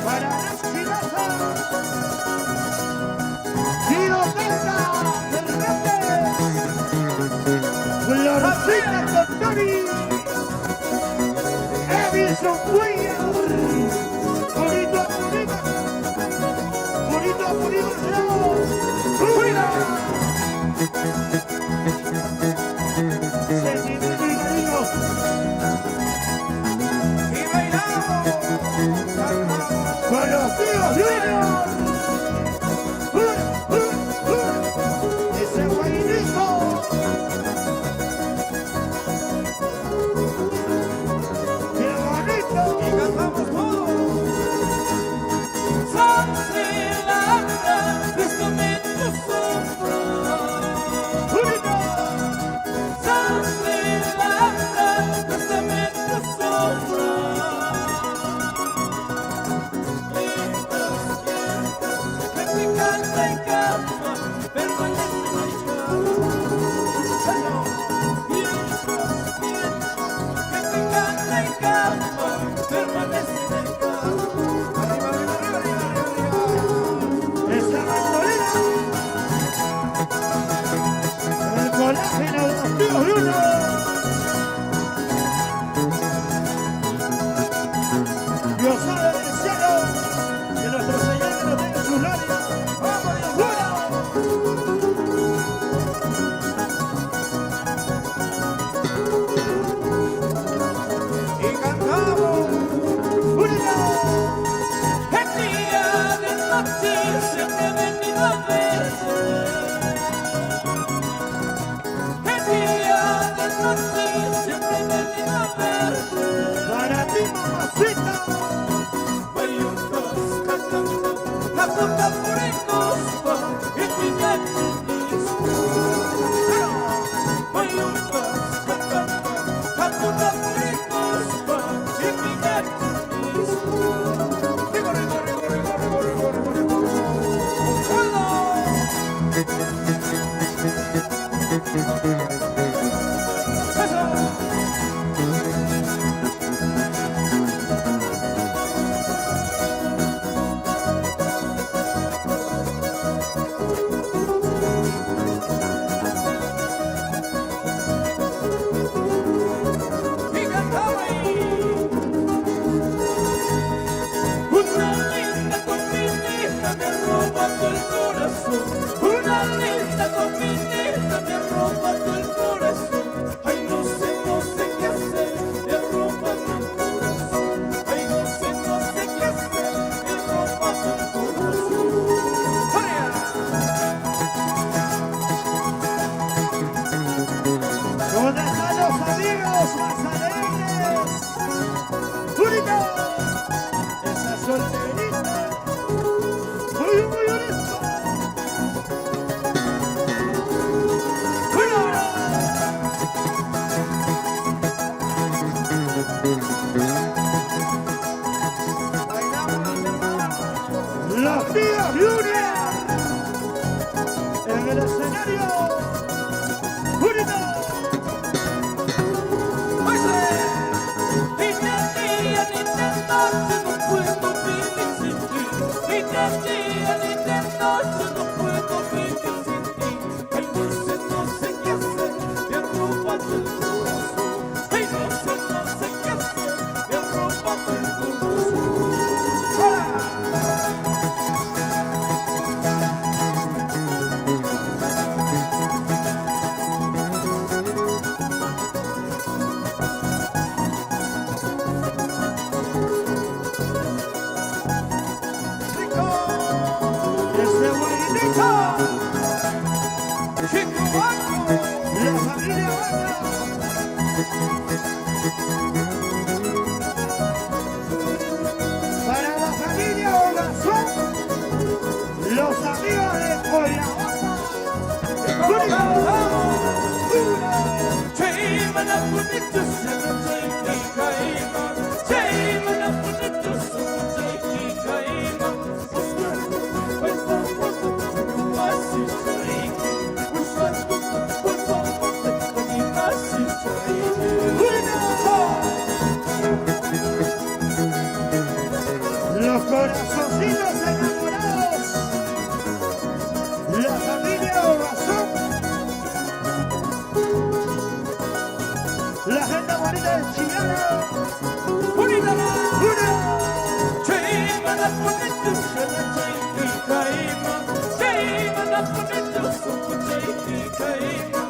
para las chivasas. Tiro Tata Fernández. Florcita Contoni. Edison Cuellar. Bonito, bonito. Bonito, bonito. ¡Fuera! Sentimiento y cariño. Y bailamos. Con los tíos Junior. Ese guainito. ¡Qué bonito! Y cantamos todos. San Celebra este momento sombra. ¡Bonito! San Celebra este momento sombra. Que te canta y canta, permanece en el canto. Que te canta y canta, permanece en el canto. Arriba, arriba, arriba, arriba, arriba, arriba. Esa bandolera. El colágeno de los tíos Junior. Dios sabe del cielo que nuestro Señor que nos tenga en su gloria. ¡Vamos, Dios mío! Y cantamos. ¡Única! El día de noche siempre he venido a verte. El día de noche siempre he venido a verte. Para ti, mamacita. Bayuncos cantando la puta por el costo y pillarte disco. Bayuncos cantando la puta por el costo y pillarte disco. Rico, rico, rico, rico, rico, rico, rico, rico. ¡Hola! ¡Eso! Y cantaba ahí. Una linda combinita me roba todo el corazón. Una linda combinita me roba todo el corazón. Ay, no sé qué hacer, me roba todo el corazón. Ay, no sé qué hacer, me roba todo el corazón. ¡Vaya! ¿Dónde están los amigos más alegres? ¡Única! Esa solterita. Muy, muy honesta. ¡Fuera! Bailamos, mis hermanos. Los tíos Junior. En el escenario. ¡Única! Ni de día ni de noche no puedo vivir sin ti. Ni de día ni de noche no puedo vivir sin ti. Ay, no sé qué hacer, me arroba el corazón. Ay, no sé qué hacer, me arroba el corazón. ¡Hola! Ese guainito. Chico Banco. La familia Vaca. Para la familia Ogazón. Los amigos de Coyahuasca. ¡Única! Chaimana punito samajai kaima. Chaimana punito samajai kaima. Los corazoncitos enamorados. La familia Orazón. La gente bonita de Chillana. Bonita la ¡Una! Chaima la ponitos, chaima caima. Chaima la ponitos, chaima caima.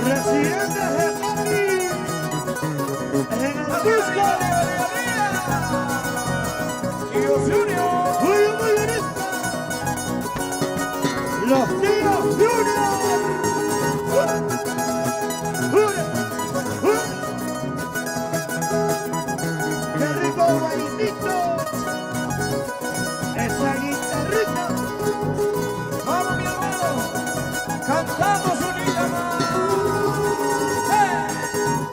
Residentes de Cali. En el disco. Muy bonito. Los tíos Junior. ¡Qué rico bailito! Esa guitarrita. Vamos mi hermano, cantamos unida más.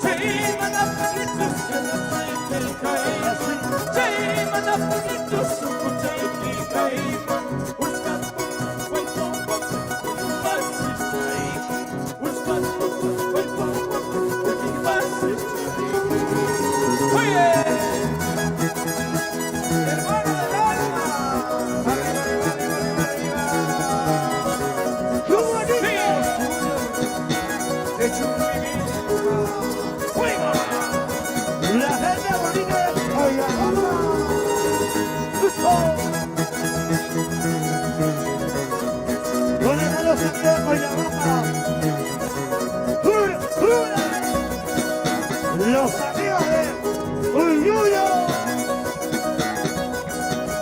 Chaima la ponitos, chaima caima. Chaima la ponitos, chaima caima. La gente bonita de Oyagama. ¿Dónde están los amigos de Oyagama? ¡Jura, jura! Los amigos de Uyuyo.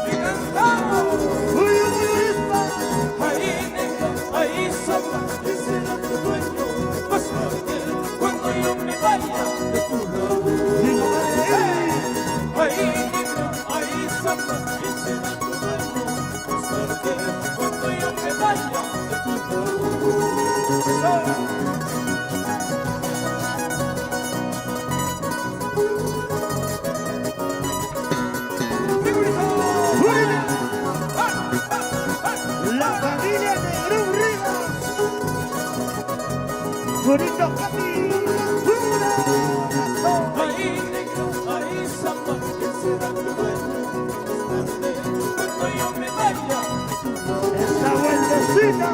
Y cantamos. Uyuyurispa. Ahí negro, ahí sopa, ese será tu dueño. Vas a ver cuando yo me vaya de tu lado. Digo, ¡hey! Ahí negro, ahí sopa, ese será tu dueño. Vas a ver cuando yo me vaya de tu lado. La familia de Grum Rivas. Bonito papi. Ahí negro, ahí sopa, ese será tu dueño. Vas a ver cuando yo me vaya de tu lado. Esa vueltecita.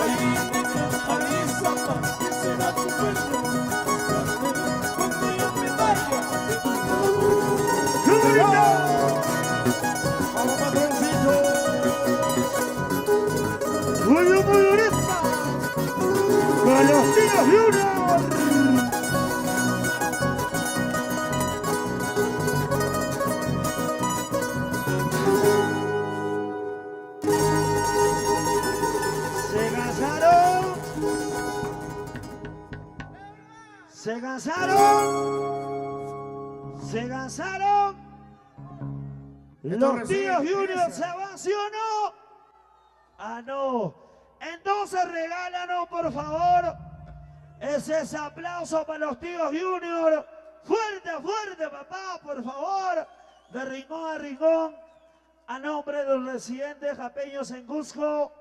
Ahí negro, ahí sopa, ese será tu dueño. Cuando yo me vaya de tu lado. ¡Qué bonito! Vamos, patroncito. Muy bonita. Con los tíos Junior. Se cansaron. Se cansaron. Se cansaron. Los tíos Junior se van, ¿sí o no? Ah, no. Entonces regálanos, por favor, ese aplauso para los tíos Junior. Fuerte, fuerte, papá, por favor. De rincón a rincón, a nombre de los residentes japeños en Cusco.